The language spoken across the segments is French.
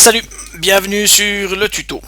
Salut, bienvenue sur le tuto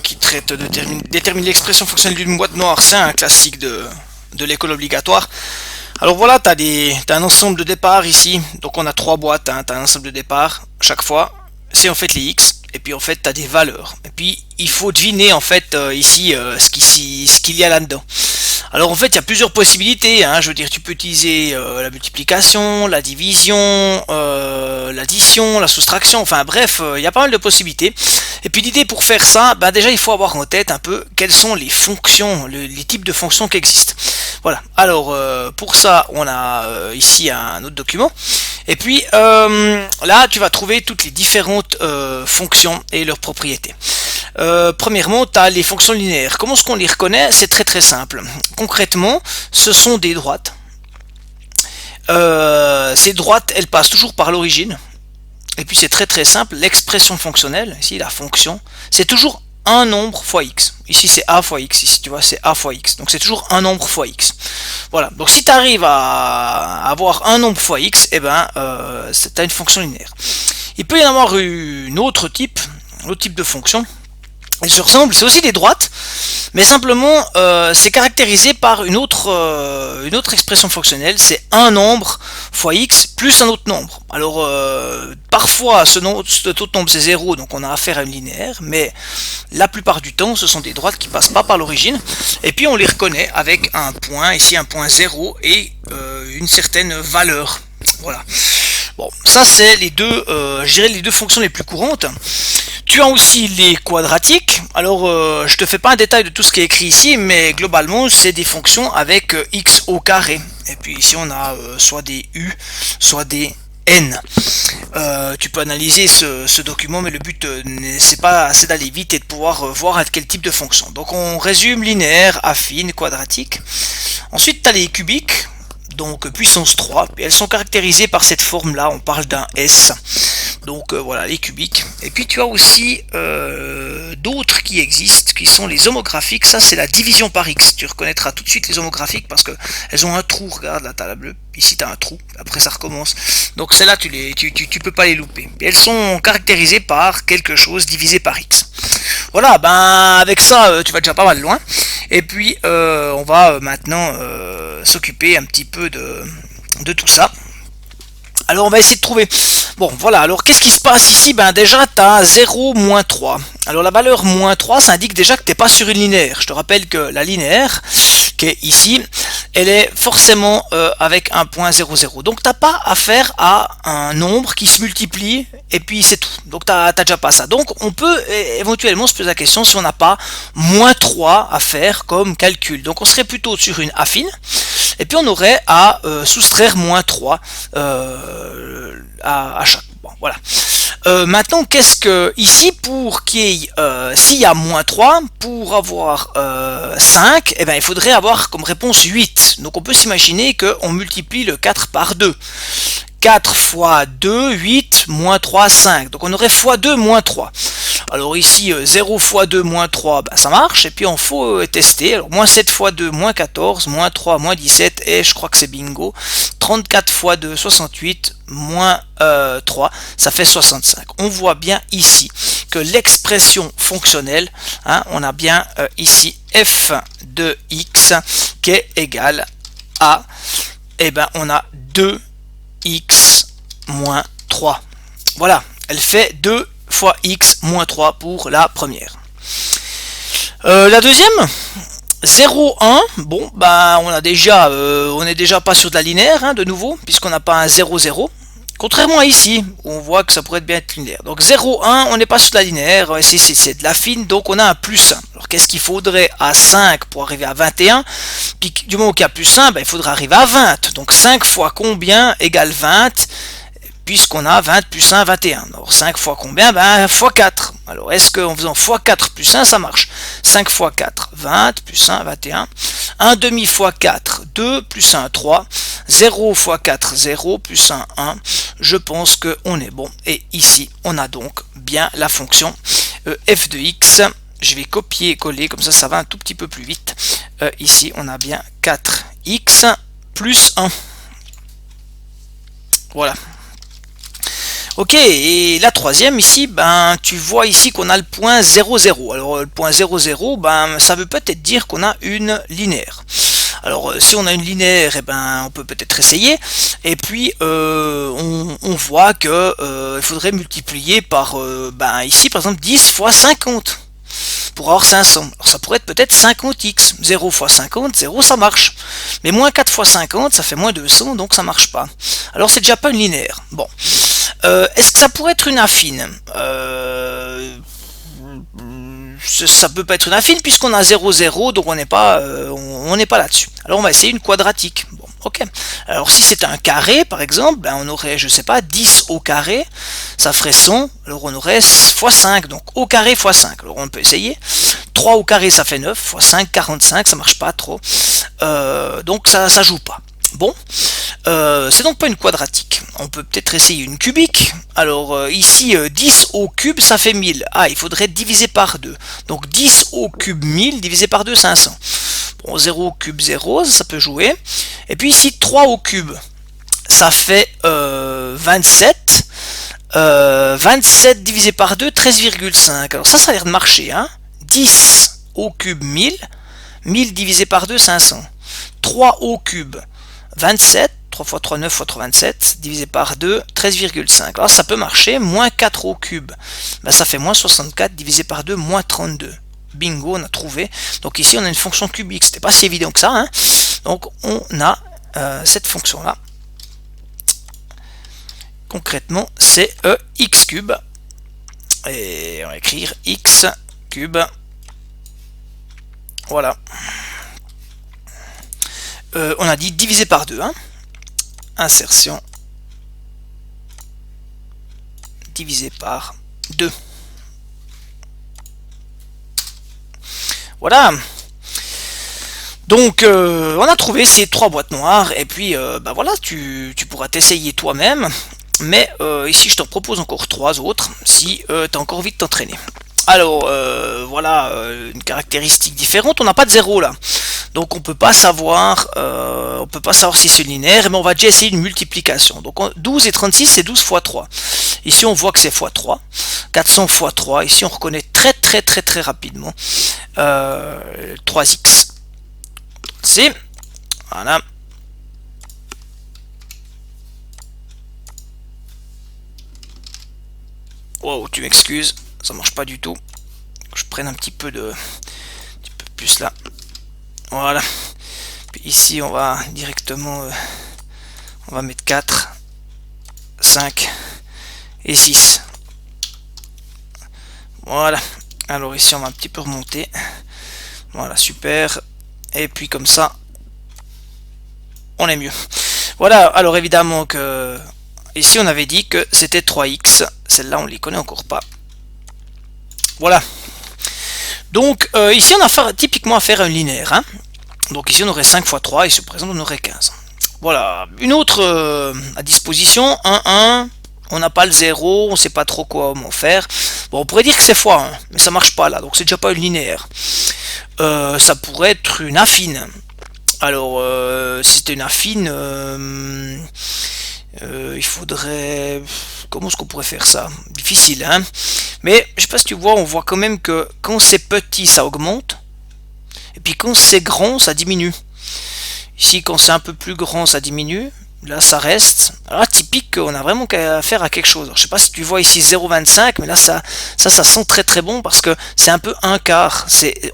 qui traite de déterminer l'expression fonctionnelle d'une boîte noire. C'est un classique de l'école obligatoire. Alors voilà, t'as un ensemble de départ ici. Donc on a trois boîtes, hein, t'as un ensemble de départ. Chaque fois, c'est en fait les x. Et puis en fait, t'as des valeurs. Et puis il faut deviner en fait ici ce qu'il y a là-dedans. Alors en fait, il y a plusieurs possibilités, hein. Je veux dire, tu peux utiliser la multiplication, la division, l'addition, la soustraction, enfin bref, il y a pas mal de possibilités. Et puis l'idée pour faire ça, ben déjà il faut avoir en tête un peu quelles sont les fonctions, les types de fonctions qui existent. Voilà, alors pour ça, on a ici un autre document. Et puis là, tu vas trouver toutes les différentes fonctions et leurs propriétés. Premièrement, tu as les fonctions linéaires. Comment est-ce qu'on les reconnaît? C'est très très simple. Concrètement, ce sont des droites. Ces droites, elles passent toujours par l'origine. Et puis c'est très très simple. L'expression fonctionnelle, ici la fonction, c'est toujours un nombre fois x. Ici c'est a fois x, ici tu vois c'est a fois x. Donc c'est toujours un nombre fois x. Voilà, donc si tu arrives à avoir un nombre fois x, eh ben, tu as une fonction linéaire. Il peut y en avoir un autre type de fonction. Elles se ressemblent, c'est aussi des droites, mais simplement c'est caractérisé par une autre expression fonctionnelle, c'est un nombre fois x plus un autre nombre. Alors parfois cet autre nombre c'est 0, donc on a affaire à une linéaire, mais la plupart du temps ce sont des droites qui passent pas par l'origine, et puis on les reconnaît avec un point, ici un point 0 et une certaine valeur. Voilà. Bon, ça c'est les deux, je dirais les deux fonctions les plus courantes. Tu as aussi les quadratiques. Alors, je te fais pas un détail de tout ce qui est écrit ici, mais globalement, c'est des fonctions avec x au carré. Et puis ici, on a soit des u, soit des n. Tu peux analyser ce document, mais le but, c'est d'aller vite et de pouvoir voir à quel type de fonction. Donc, on résume linéaire, affine, quadratique. Ensuite, tu as les cubiques. Donc puissance 3, et elles sont caractérisées par cette forme là, on parle d'un S, donc voilà les cubiques. Et puis tu as aussi d'autres qui existent, qui sont les homographiques. Ça c'est la division par X, tu reconnaîtras tout de suite les homographiques parce que elles ont un trou, regarde là t'as la bleue, ici t'as un trou, après ça recommence, donc celles-là tu peux pas les louper, et elles sont caractérisées par quelque chose divisé par X. Voilà, ben avec ça tu vas déjà pas mal loin. Et puis on va maintenant s'occuper un petit peu de tout ça. Alors on va essayer de trouver. Bon voilà, alors qu'est-ce qui se passe ici? Ben déjà tu as 0, moins 3. Alors la valeur moins 3, ça indique déjà que tu n'es pas sur une linéaire. Je te rappelle que la linéaire, qui est ici, elle est forcément avec un point 0, 0. Donc tu n'as pas affaire à un nombre qui se multiplie et puis c'est tout. Donc tu n'as déjà pas ça. Donc on peut éventuellement se poser la question si on n'a pas moins 3 à faire comme calcul. Donc on serait plutôt sur une affine. Et puis on aurait à soustraire moins 3 à chaque. Bon, voilà. Maintenant, qu'est-ce que ici pour qu'il y ait s'il y a moins 3, pour avoir 5, eh ben, il faudrait avoir comme réponse 8. Donc on peut s'imaginer qu'on multiplie le 4 par 2. 4 fois 2, 8, moins 3, 5. Donc on aurait fois 2, moins 3. Alors ici, 0 fois 2, moins 3, ben ça marche. Et puis on faut tester. Alors moins 7 fois 2, moins 14, moins 3, moins 17. Et je crois que c'est bingo. 34 fois 2, 68, moins 3, ça fait 65. On voit bien ici que l'expression fonctionnelle, hein, on a bien ici f de x qui est égal à, eh ben on a 2x moins 3. Voilà, elle fait 2 fois x moins 3 pour la première. La deuxième, 0, 1, bon, bah on est déjà pas sur de la linéaire, hein, de nouveau, puisqu'on n'a pas un 0, 0. Contrairement à ici, où on voit que ça pourrait bien être linéaire. Donc 0, 1, on n'est pas sur de la linéaire, c'est de la fine, donc on a un plus 1. Alors qu'est-ce qu'il faudrait à 5 pour arriver à 21? Puis du moment qu'il y a plus 1, ben, il faudra arriver à 20. Donc 5 fois combien égale 20? Puisqu'on a 20 plus 1, 21. Alors 5 fois combien? Ben fois 4. Alors est-ce qu'en faisant fois 4 plus 1, ça marche? 5 fois 4, 20, plus 1, 21. 1 demi fois 4, 2, plus 1, 3. 0 fois 4, 0, plus 1, 1. Je pense qu'on est bon. Et ici, on a donc bien la fonction f de x. Je vais copier et coller, comme ça va un tout petit peu plus vite. Ici, on a bien 4x plus 1. Voilà. Ok, et la troisième ici, ben tu vois ici qu'on a le point 0, 0. Alors le point 0, 0, ben ça veut peut-être dire qu'on a une linéaire. Alors si on a une linéaire, eh ben on peut peut-être essayer. Et puis on voit que il faudrait multiplier par ben ici par exemple 10 fois 50 pour avoir 500. Alors ça pourrait être peut-être 50x. 0 fois 50, 0 ça marche. Mais moins 4 fois 50, ça fait moins 200, donc ça marche pas. Alors c'est déjà pas une linéaire. Bon. Est-ce que ça pourrait être une affine? Ça peut pas être une affine puisqu'on a 0, 0, donc on n'est pas, on n'est pas là-dessus. Alors on va essayer une quadratique. Bon, ok. Alors si c'était un carré, par exemple, ben on aurait, je sais pas, 10 au carré, ça ferait 100, alors on aurait fois 5, donc au carré fois 5. Alors on peut essayer. 3 au carré, ça fait 9, fois 5, 45, ça marche pas trop. Donc ça joue pas. Bon, c'est donc pas une quadratique. On peut peut-être essayer une cubique. Alors ici, 10 au cube, ça fait 1000. Ah, il faudrait diviser par 2. Donc 10 au cube 1000, divisé par 2, 500. Bon, 0 au cube 0, ça peut jouer. Et puis ici, 3 au cube, ça fait 27. 27 divisé par 2, 13,5. Alors ça a l'air de marcher. Hein. 10 au cube 1000. 1000 divisé par 2, 500. 3 au cube, 27, 3 fois 3, 9 fois 3, 27, divisé par 2, 13,5. Alors ça peut marcher, moins 4 au cube, ben, ça fait moins 64, divisé par 2, moins 32. Bingo, on a trouvé. Donc ici on a une fonction cubique, c'était pas si évident que ça. Hein. Donc on a cette fonction-là. Concrètement, c'est x cube. Et on va écrire x cube. Voilà. On a dit divisé par 2. Hein. Insertion. Divisé par 2. Voilà. Donc on a trouvé ces 3 boîtes noires. Et puis bah voilà, tu pourras t'essayer toi-même. Mais ici je t'en propose encore 3 autres si tu as encore envie de t'entraîner. Alors voilà une caractéristique différente. On n'a pas de 0 là. Donc on peut pas savoir si c'est linéaire, mais on va déjà essayer une multiplication. Donc 12 et 36 c'est 12 fois 3. Ici on voit que c'est fois 3. 400 fois 3. Ici on reconnaît très rapidement 3x. C'est voilà. Wow, tu m'excuses, ça marche pas du tout. Je prenne un petit peu plus là. Voilà. Puis ici, on va directement, on va mettre 4, 5 et 6. Voilà. Alors ici, on va un petit peu remonter. Voilà, super. Et puis comme ça, on est mieux. Voilà. Alors évidemment que ici, on avait dit que c'était 3x. Celle-là, on ne les connaît encore pas. Voilà. Donc ici, on a typiquement affaire à un linéaire. Hein. Donc ici on aurait 5 fois 3 et se présente on aurait 15. Voilà, une autre à disposition, 1, 1, on n'a pas le 0, on ne sait pas trop comment faire. Bon, on pourrait dire que c'est fois 1, mais ça marche pas là, donc c'est déjà pas une linéaire. Ça pourrait être une affine. Alors, si c'était une affine, il faudrait... Comment est-ce qu'on pourrait faire ça? Difficile, hein. Mais, je sais pas si tu vois, on voit quand même que quand c'est petit, ça augmente. Et puis quand c'est grand, ça diminue. Ici, quand c'est un peu plus grand, ça diminue. Là, ça reste. Alors, typique, on a vraiment affaire à quelque chose. Alors, je sais pas si tu vois ici 0,25, mais là, ça sent très bon parce que c'est un peu un quart.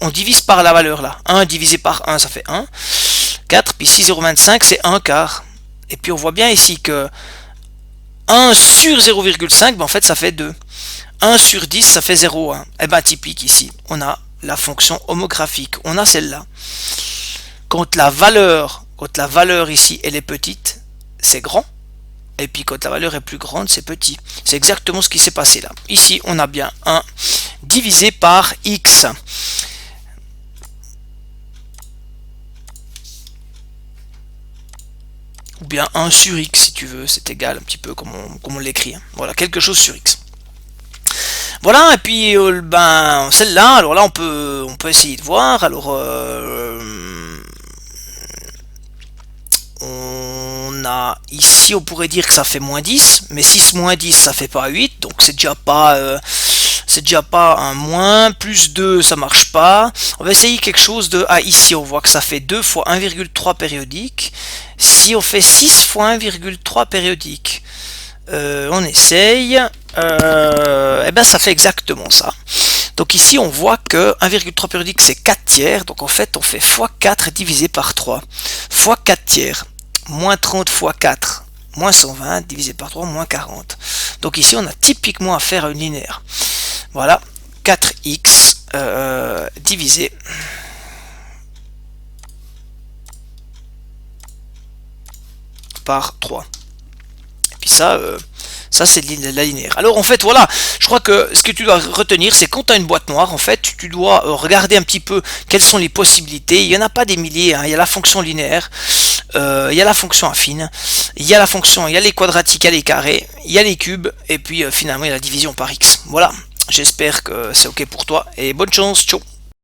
On divise par la valeur là. 1 divisé par 1, ça fait 1. 4, puis ici 0,25, c'est un quart. Et puis on voit bien ici que 1 sur 0,5, ben, en fait, ça fait 2. 1 sur 10, ça fait 0,1. Et ben typique ici, on a la fonction homographique. On a celle-là. Quand la valeur ici, elle est petite, c'est grand. Et puis quand la valeur est plus grande, c'est petit. C'est exactement ce qui s'est passé là. Ici, on a bien 1 divisé par x. Ou bien 1 sur x, si tu veux. C'est égal un petit peu comme on l'écrit. Hein. Voilà, quelque chose sur x. Voilà, et puis ben celle-là, alors là on peut essayer de voir. Alors on a ici, on pourrait dire que ça fait moins 10, mais 6 moins 10 ça fait pas 8, donc c'est déjà pas un moins, plus 2 ça marche pas. On va essayer quelque chose de, ah ici on voit que ça fait 2 fois 1,3 périodique. Si on fait 6 fois 1,3 périodique, on essaye, et ben ça fait exactement ça. Donc ici on voit que 1,3 périodique c'est 4 tiers, donc en fait on fait fois 4 divisé par 3, fois 4 tiers, moins 30 fois 4, moins 120 divisé par 3, moins 40. Donc ici on a typiquement à faire une linéaire. Voilà, 4x divisé par 3. Et puis ça c'est la linéaire. Alors en fait voilà, je crois que ce que tu dois retenir, c'est quand tu as une boîte noire, en fait tu dois regarder un petit peu quelles sont les possibilités. Il n'y en a pas des milliers, hein. Il y a la fonction linéaire, il y a la fonction affine, il y a la fonction, il y a les quadratiques, il y a les carrés, il y a les cubes, et puis finalement il y a la division par x. Voilà, j'espère que c'est ok pour toi, et bonne chance, ciao.